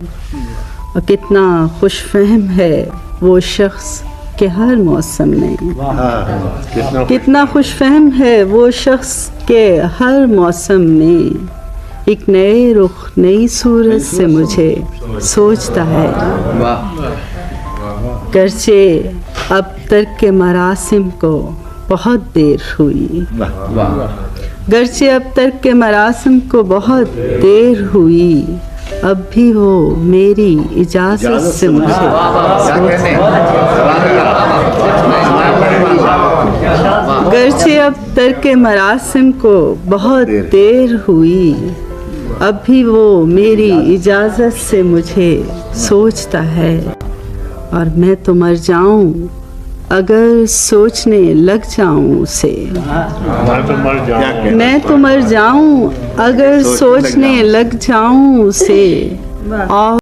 और कितना खुशफहम है वो शख्स के हर मौसम में, कितना खुशफहम है वो शख्स के हर मौसम में, एक नए रुख नई सूरत से मुझे सोचता है। गर्चे अब तक के मरासिम को बहुत देर हुई, गर्चे अब तक के मरासिम को बहुत देर हुई, अब भी वो मेरी इजाज़त से मुझे गर्चे अब तक के मरासिम को बहुत देर हुई, अब भी वो मेरी इजाज़त से मुझे सोचता है। और मैं तो मर जाऊं अगर सोचने लग जाऊं उसे, मैं तो मर जाऊं अगर सोचने लग जाऊं उसे, और